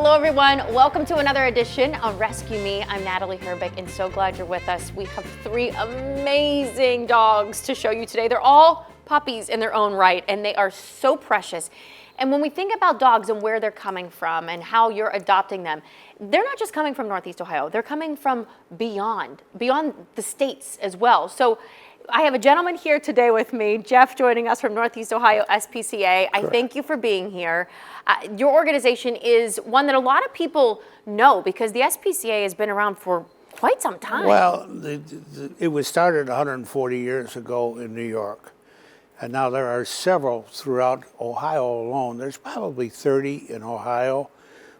Hello everyone, welcome to another edition of Rescue Me. I'm Natalie Herbeck and so glad you're with us. We have three amazing dogs to show you today. They're all puppies in their own right and they are so precious. And when we think about dogs and where they're coming from and how you're adopting them, they're not just coming from Northeast Ohio, they're coming from beyond the states as well. So I have a gentleman here today with me, Jeff, joining us from Northeast Ohio SPCA. I thank you for being here. Your organization is one that a lot of people know because the SPCA has been around for quite some time. Well, it was started 140 years ago in New York. And now there are several throughout Ohio alone. There's probably 30 in Ohio.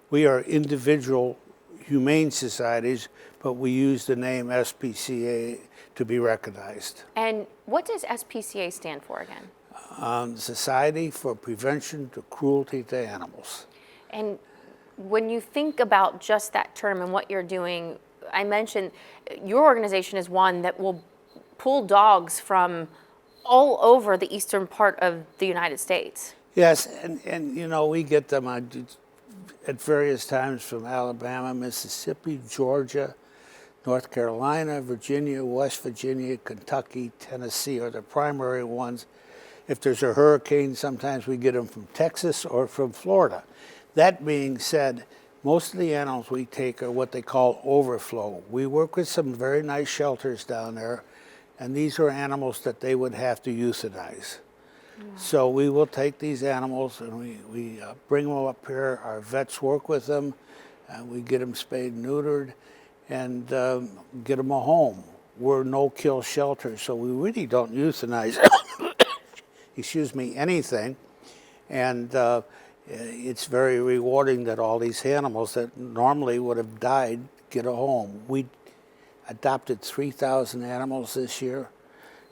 We are individual humane societies, but we use the name SPCA to be recognized. And what does SPCA stand for again? Society for Prevention to Cruelty to Animals. And when you think about just that term and what you're doing, I mentioned your organization is one that will pull dogs from all over the eastern part of the United States. Yes, and you know, we get them at various times from Alabama, Mississippi, Georgia, North Carolina, Virginia, West Virginia, Kentucky, Tennessee are the primary ones. If there's a hurricane, sometimes we get them from Texas or from Florida. That being said, most of the animals we take are what they call overflow. We work with some very nice shelters down there, and these are animals that they would have to euthanize. Wow. So we will take these animals and we bring them up here. Our vets work with them. We get them spayed and neutered and get them a home. We're no-kill shelter, so we really don't euthanize, excuse me, anything. And it's very rewarding that all these animals that normally would have died get a home. We adopted 3,000 animals this year,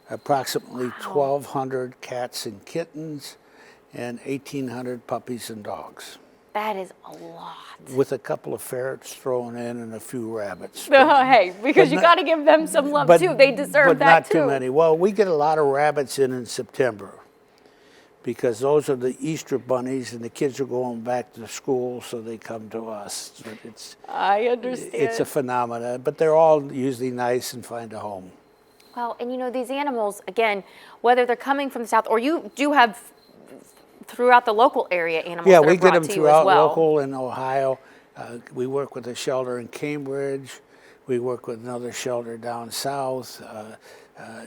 approximately 1,200 cats and kittens, and 1,800 puppies and dogs. That is a lot. With a couple of ferrets thrown in and a few rabbits. Hey, because you got to give them some love too. They deserve that too. But not too many. Well, we get a lot of rabbits in September because those are the Easter bunnies and the kids are going back to school, so they come to us. I understand. It's a phenomenon, but they're all usually nice and find a home. Well, and you know, these animals, again, whether they're coming from the south or you do have throughout the local area animals yeah, that we are get brought them to you as throughout well. local in Ohio. We work with a shelter in Cambridge. We work with another shelter down south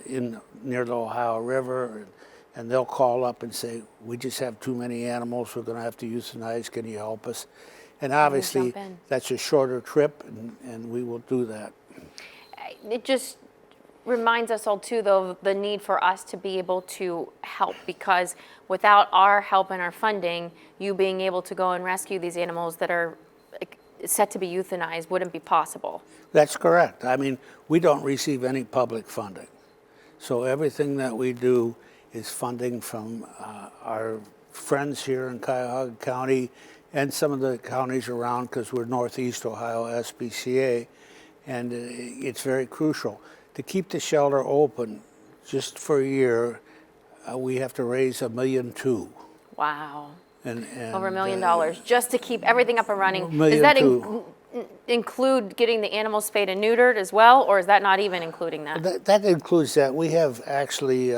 near the Ohio River. And they'll call up and say, we just have too many animals. We're going to have to euthanize. Can you help us? And obviously, that's a shorter trip, and we will do that. It just reminds us all, too, though, the need for us to be able to help, because without our help and our funding, you being able to go and rescue these animals that are set to be euthanized wouldn't be possible. That's correct. I mean, we don't receive any public funding. So everything that we do is funding from our friends here in Cuyahoga County and some of the counties around, because we're Northeast Ohio SPCA, and it's very crucial. To keep the shelter open just for a year, we have to raise $1.2 million. Wow. And over $1 million just to keep everything up and running. Does that include getting the animals spayed and neutered as well, or is that not even including that? That includes that. We have actually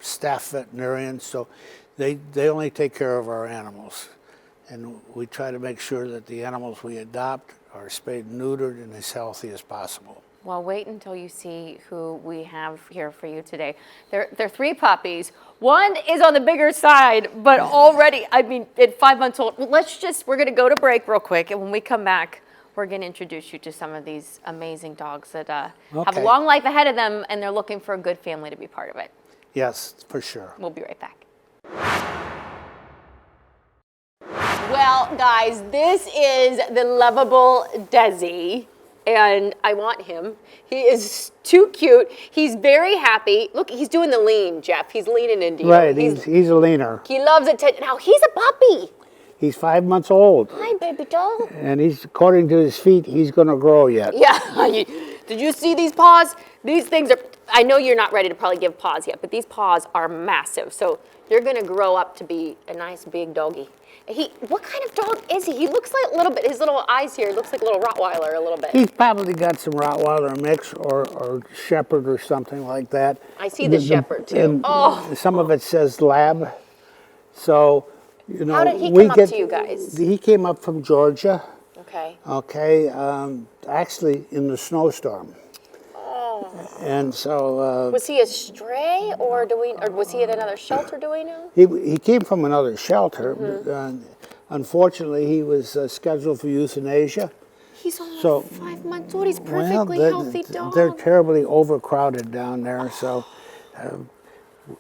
staff veterinarians, so they only take care of our animals. And we try to make sure that the animals we adopt are spayed and neutered and as healthy as possible. Well, wait until you see who we have here for you today. They're three puppies. One is on the bigger side, but already, I mean, at 5 months old. Well, we're going to go to break real quick, and when we come back, we're going to introduce you to some of these amazing dogs that have a long life ahead of them, and they're looking for a good family to be part of it. Yes, for sure. We'll be right back. Well, guys, this is the lovable Desi, and I want him. He is too cute. He's very happy. Look, he's doing the lean, Jeff. He's leaning into you. Right, he's a leaner. He loves attention. Now, he's a puppy. He's 5 months old. Hi, baby doll. And according to his feet, he's going to grow yet. Yeah. Did you see these paws? These things are, I know you're not ready to probably give paws yet, but these paws are massive. So You're gonna grow up to be a nice big doggy. What kind of dog is he? He looks like a little bit, his little eyes here, he looks like a little Rottweiler a little bit. He's probably got some Rottweiler mix or Shepherd or something like that. I see the Shepherd too. Oh, Some of it says Lab. So, you know, how did he come up to you guys? He came up from Georgia. Okay. Okay, actually in the snowstorm. Oh. And so. Was he a stray, or was he at another shelter? Do we know? He came from another shelter. Unfortunately, he was scheduled for euthanasia. He's only 5 months old. He's perfectly healthy dog. They're terribly overcrowded down there, so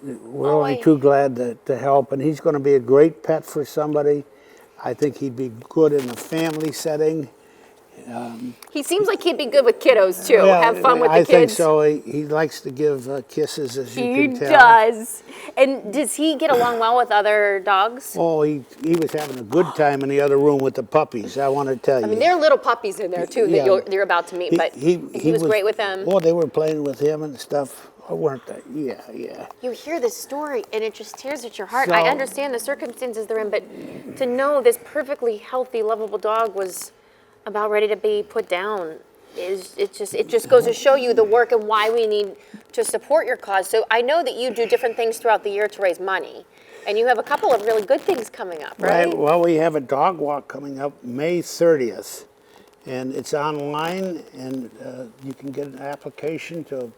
we're only too glad to help. And he's going to be a great pet for somebody. I think he'd be good in a family setting. He seems like he'd be good with kiddos too. Yeah, have fun with the kids. I think so. He likes to give kisses, as you can tell. He does. And does he get along well with other dogs? Oh, he was having a good time in the other room with the puppies, I want to tell you. I mean, there are little puppies in there too that you're about to meet, but he was great with them. Oh, they were playing with him and stuff, weren't they? Yeah. You hear this story and it just tears at your heart. I understand the circumstances they're in, but to know this perfectly healthy, lovable dog was about ready to be put down, it just goes to show you the work and why we need to support your cause. So I know that you do different things throughout the year to raise money, and you have a couple of really good things coming up, right? Right. Well, we have a dog walk coming up May 30th, and it's online, and you can get an application to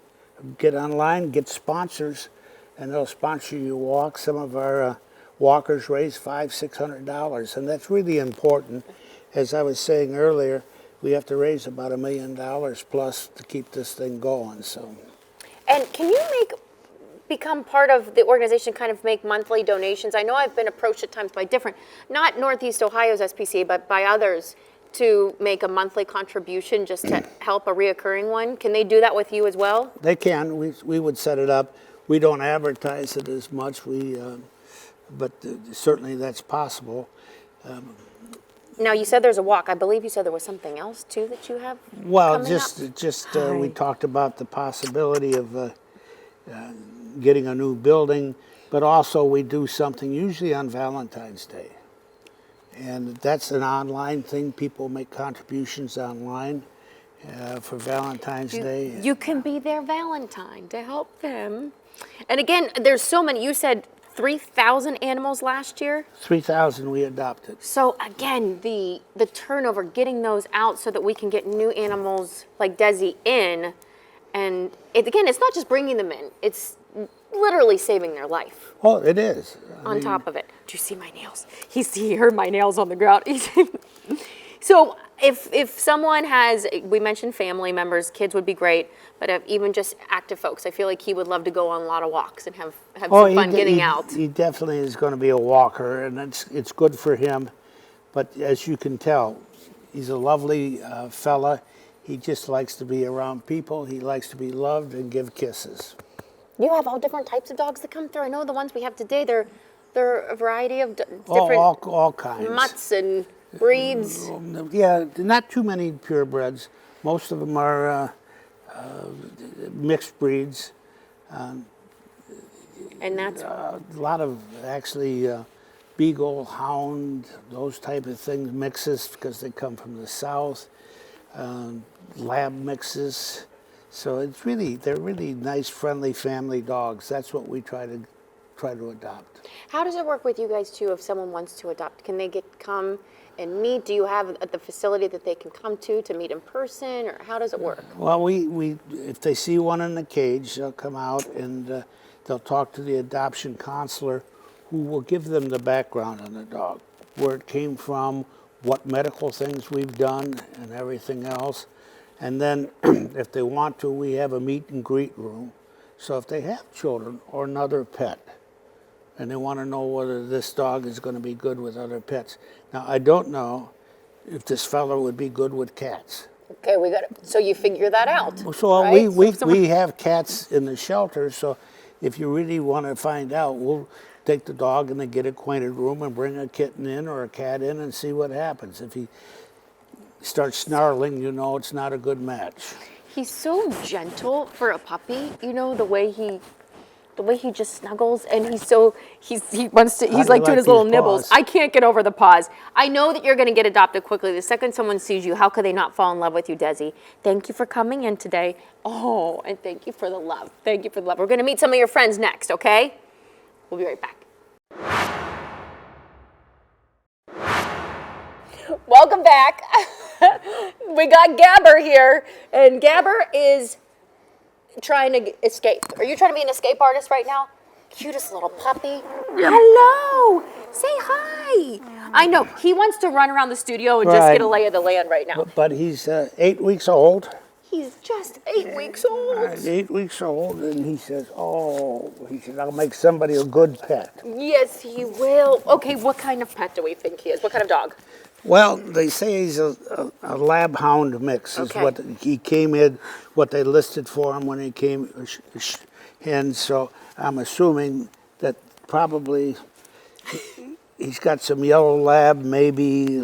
get online, get sponsors, and they'll sponsor your walk. Some of our walkers raise $500-600, and that's really important. As I was saying earlier, we have to raise about $1 million plus to keep this thing going. So, and can you become part of the organization? Kind of make monthly donations. I know I've been approached at times by not Northeast Ohio's SPCA, but by others to make a monthly contribution just to help a reoccurring one. Can they do that with you as well? They can. We would set it up. We don't advertise it as much. But certainly that's possible. Now, you said there's a walk. I believe you said there was something else, too, that you have Well, coming just we talked about the possibility of getting a new building, but also we do something usually on Valentine's Day. And that's an online thing. People make contributions online for Valentine's Day. You can be their Valentine to help them. And again, there's so many. You said 3,000 animals last year? 3,000 we adopted. So again, the turnover, getting those out so that we can get new animals like Desi in. And again, it's not just bringing them in. It's literally saving their life. Oh, it is. On top of it. Do you see my nails? He heard my nails on the ground. So if someone has, we mentioned family members, kids would be great, but even just active folks, I feel like he would love to go on a lot of walks and have some fun getting out. He definitely is going to be a walker, and it's good for him. But as you can tell, he's a lovely fella. He just likes to be around people. He likes to be loved and give kisses. You have all different types of dogs that come through. I know the ones we have today, they're a variety of different all kinds. mutts and breeds. Yeah, not too many purebreds. Most of them are mixed breeds. And that's a lot of actually beagle, hound, those type of things, mixes because they come from the south. Lab mixes. So they're really nice, friendly family dogs. That's what we try to adopt. How does it work with you guys too if someone wants to adopt? Can they come and meet? Do you have at the facility that they can come to meet in person, or how does it work? Well, we if they see one in the cage, they'll come out and they'll talk to the adoption counselor, who will give them the background on the dog, where it came from, what medical things we've done, and everything else. And then, if they want to, we have a meet and greet room. So if they have children or another pet, and they want to know whether this dog is going to be good with other pets. Now, I don't know if this fellow would be good with cats. Okay, so you figure that out. So right? we have cats in the shelter, so if you really want to find out, we'll take the dog in the get acquainted room and bring a kitten in or a cat in and see what happens. If he starts snarling, you know it's not a good match. He's so gentle for a puppy, the way he The way he just snuggles, and he wants to, How do he's you like doing like his little these nibbles. paws? I can't get over the paws. I know that you're going to get adopted quickly. The second someone sees you, how could they not fall in love with you, Desi? Thank you for coming in today. Oh, and thank you for the love. Thank you for the love. We're going to meet some of your friends next, okay? We'll be right back. Welcome back. We got Gabber here, and Gabber is trying to escape. Are you trying to be an escape artist right now? Cutest little puppy. Hello. Say hi. I know. He wants to run around the studio and just get a lay of the land right now. But he's 8 weeks old. He's just 8 weeks old. 8 weeks old, and he says, I'll make somebody a good pet. Yes, he will. Okay, what kind of pet do we think he is? What kind of dog? Well, they say he's a lab hound mix is what he came in, what they listed for him when he came in. So I'm assuming that probably he's got some yellow lab, maybe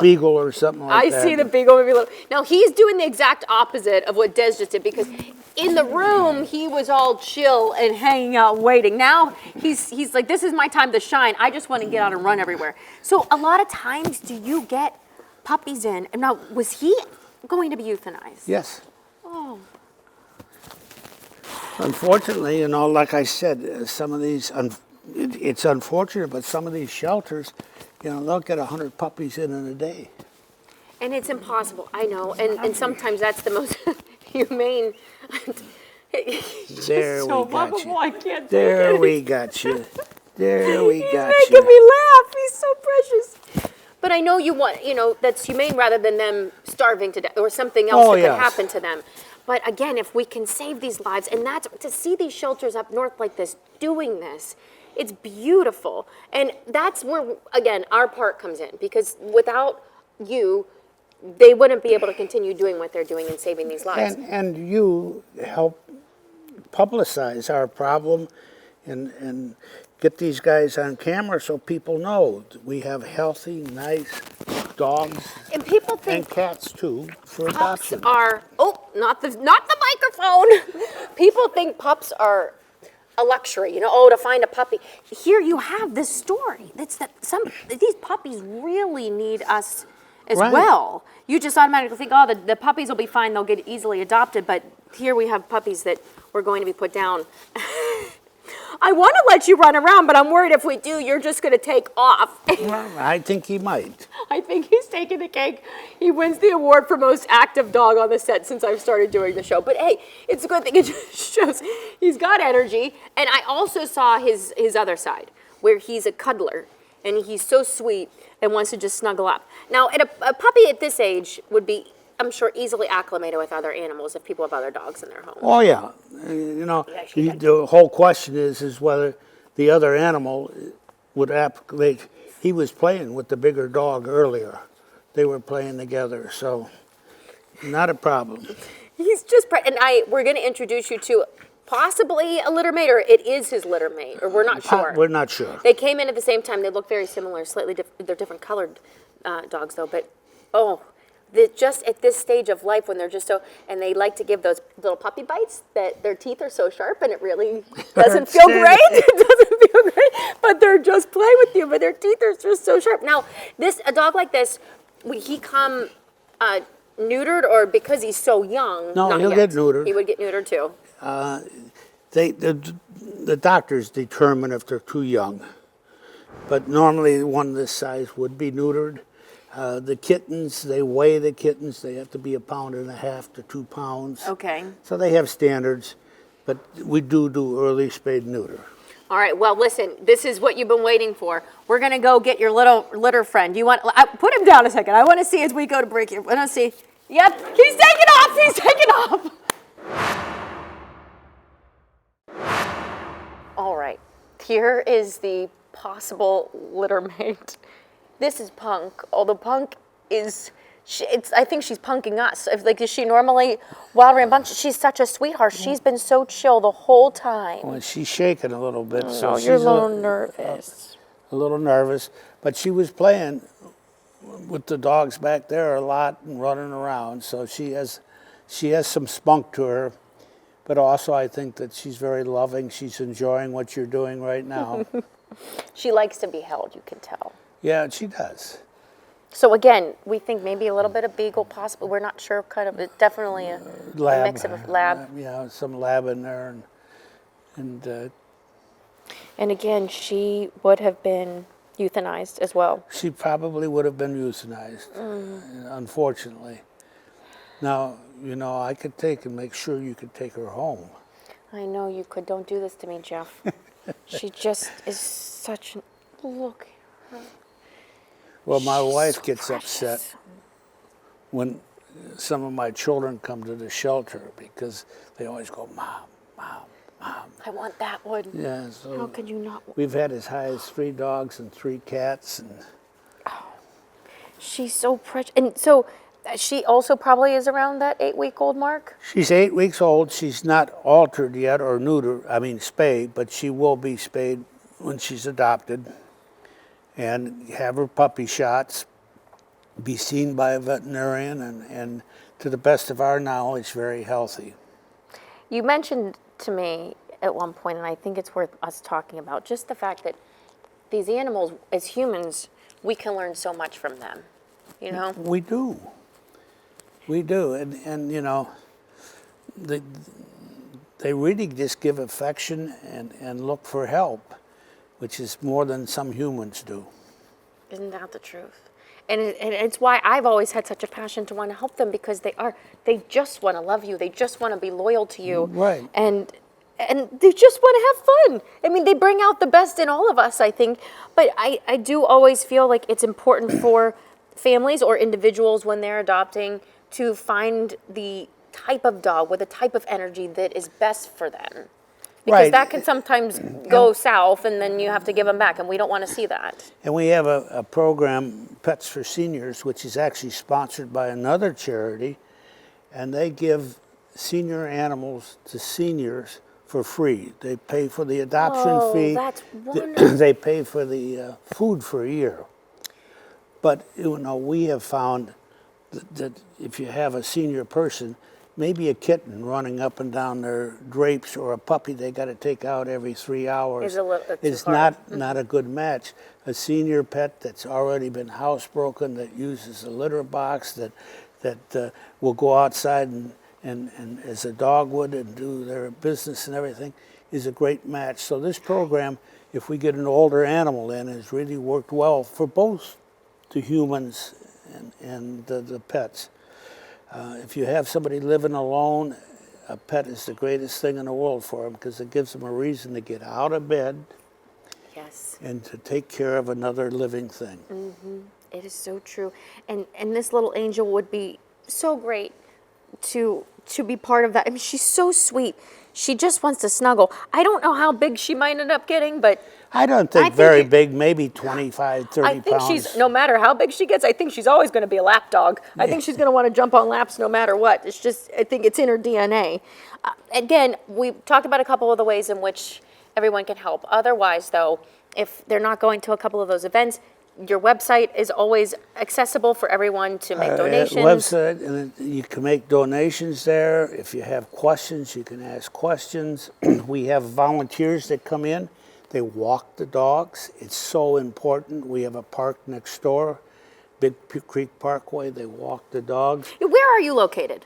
beagle or something like that. I see the beagle maybe a little. Now he's doing the exact opposite of what Des just did, because in the room he was all chill and hanging out waiting. Now he's like, this is my time to shine. I just want to get out and run everywhere. So a lot of times, do you get puppies in? And now, was he going to be euthanized? Yes. Oh. Unfortunately, like I said, some of these, it's unfortunate, but some of these shelters, they'll get 100 puppies in a day. And it's impossible, I know. And sometimes that's the most humane. There so we got lovable, you. I can't There take it. we got you. There we got He's making me laugh. He's so precious. But I know you want, that's humane rather than them starving to death or something else that could happen to them. But again, if we can save these lives, and that's to see these shelters up north like this doing this, it's beautiful. And that's where, again, our part comes in, because without you, they wouldn't be able to continue doing what they're doing and saving these lives. And you help publicize our problem and get these guys on camera so people know we have healthy, nice dogs And people think and cats too for pups adoption. are, not the microphone. People think pups are a luxury, to find a puppy. Here you have this story. It's that these puppies really need us as well. You just automatically think, the puppies will be fine, they'll get easily adopted, but here we have puppies that we're going to be put down. I want to let you run around, but I'm worried if we do, you're just going to take off. Well, I think he might. I think he's taking the cake. He wins the award for most active dog on the set since I've started doing the show. But hey, it's a good thing. It just shows he's got energy. And I also saw his other side, where he's a cuddler. And he's so sweet and wants to just snuggle up. Now, a puppy at this age would be, I'm sure, easily acclimated with other animals if people have other dogs in their home. Oh yeah, the whole question is whether the other animal would acclimate. He was playing with the bigger dog earlier. They were playing together, so not a problem. He's just, and we're going to introduce you to possibly a litter mate, or it is his litter mate, or we're not sure. We're not sure. They came in at the same time. They look very similar, slightly different. They're different colored dogs, though. But just at this stage of life when they're just so, and they like to give those little puppy bites that their teeth are so sharp, and it really doesn't feel great. It doesn't feel great, but they're just playing with you, but their teeth are just so sharp. Now, a dog like this, would he come neutered, or because he's so young? No, he'll get neutered. He would get neutered too. The doctors determine if they're too young, but normally one this size would be neutered. The kittens, they weigh the kittens. They have to be 1.5 pounds to 2 pounds. Okay. So they have standards, but we do early spade neuter. All right, well, listen, this is what you've been waiting for. We're going to go get your little litter friend. Put him down a second. I want to see as we go to break here. I want to see. Yep, he's taking off. He's taking off. All right, here is the possible litter mate. This is Punk, although Punk is, I think she's punking us. Is she normally wild rambunctious? She's such a sweetheart. She's been so chill the whole time. Well, she's shaking a little bit, so she's you're a little nervous. A little nervous, but she was playing with the dogs back there a lot and running around, so she has some spunk to her. but also I think that she's very loving. She's enjoying what you're doing right now. She likes to be held, you can tell. Yeah, she does. So again, we think maybe a little bit of beagle, possibly. We're not sure. Kind of, definitely a mix of a lab. Yeah, some lab in there, and And again, she would have been euthanized as well. she probably would have been euthanized, unfortunately. Now, you know, I could take and make sure you could take her home. I know you could. Don't do this to me, Jeff. She just is such an... Look. Well, my She's wife so gets precious. upset when some of my children come to the shelter because they always go, Mom, Mom, Mom. I want that one. Yeah, so How could you not? we've had as high as 3 dogs and 3 cats. And She's so precious. And so she also probably is around that 8-week-old mark? she's 8 weeks old. She's not altered yet or spayed, but she will be spayed when she's adopted and have her puppy shots, be seen by a veterinarian, and to the best of our knowledge, very healthy. You mentioned to me at one point, and I think it's worth us talking about, just the fact that these animals, as humans, we can learn so much from them, you know? We do. We do. And you know, they really just give affection and look for help, which is more than some humans do. Isn't that the truth? And it's why I've always had such a passion to want to help them, because they just want to love you. They just want to be loyal to you. Right. And they just want to have fun. I mean, they bring out the best in all of us, I think. But I do always feel like it's important for families or individuals when they're adopting to find the type of dog with the type of energy that is best for them. Because Right. that can sometimes go south, and then you have to give them back, and we don't want to see that. And we have a program, Pets for Seniors, which is actually sponsored by another charity, and they give senior animals to seniors for free. They pay for the adoption Oh, fee. that's wonderful. They pay for the food for a year. But you know, we have found that if you have a senior person, maybe a kitten running up and down their drapes or a puppy they got to take out every 3 hours It's is hard. not a good match. A senior pet that's already been housebroken, that uses a litter box, that will go outside and as a dog would and do their business and everything, is a great match. So this program, if we get an older animal in, has really worked well for both the humans and the pets. If you have somebody living alone, a pet is the greatest thing in the world for them, because it gives them a reason to get out of bed Yes. and to take care of another living thing. It is so true. And this little angel would be so great to be part of that. I mean, she's so sweet. She just wants to snuggle. I don't know how big she might end up getting, but I don't think think very it- big, maybe 25, 30 I think pounds. she's, no matter how big she gets, I think she's always going to be a lap dog. I think she's going to want to jump on laps no matter what. It's just, I think it's in her DNA. Again, we talked about a couple of the ways in which everyone can help. Otherwise, though, if they're not going to a couple of those events, your website is always accessible for everyone to make donations. Website, and you can make donations there. If you have questions, you can ask questions. We have volunteers that come in. They walk the dogs. It's so important. We have a park next door, Big Creek Parkway. They walk the dogs. Where are you located?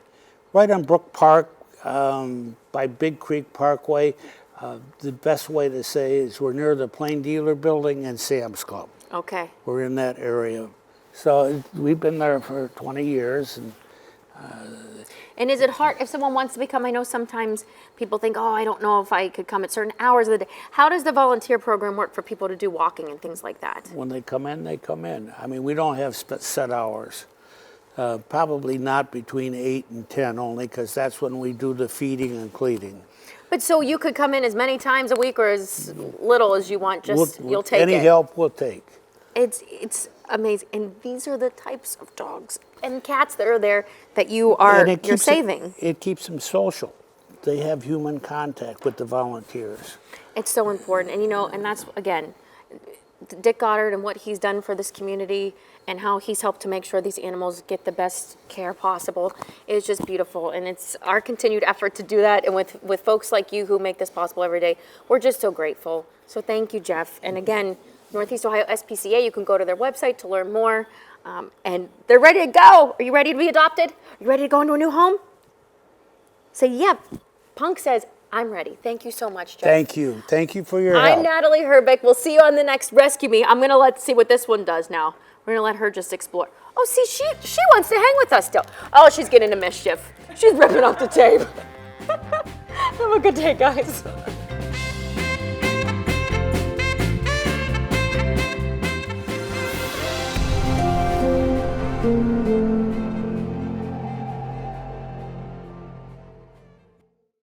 Right on Brook Park, by Big Creek Parkway. The best way to say is we're near the Plain Dealer Building and Sam's Club. Okay. We're in that area. So we've been there for 20 years. And is it hard if someone wants to become? I know sometimes people think, oh, I don't know if I could come at certain hours of the day. How does the volunteer program work for people to do walking and things like that? When they come in, they come in. I mean, we don't have set hours. Probably not between 8 and 10 only, because that's when we do the feeding and cleaning. But so you could come in as many times a week or as little as you want, just you'll take any it. help we'll take. It's amazing. And these are the types of dogs and cats that are there that you're saving. It keeps them social. They have human contact with the volunteers. It's so important. And and that's, again, Dick Goddard and what he's done for this community and how he's helped to make sure these animals get the best care possible is just beautiful. And it's our continued effort to do that. And with folks like you who make this possible every day, we're just so grateful. So thank you, Jeff. And again, Northeast Ohio SPCA, you can go to their website to learn more. And they're ready to go. Are you ready to be adopted? Are you ready to go into a new home? Say, yep. Punk says, I'm ready. Thank you so much, Jeff. Thank you. Thank you for your help. I'm Natalie Herbeck. We'll see you on the next Rescue Me. I'm going to see what this one does now. We're going to let her just explore. Oh, see, she wants to hang with us still. Oh, she's getting into mischief. She's ripping off the tape. Have a good day, guys.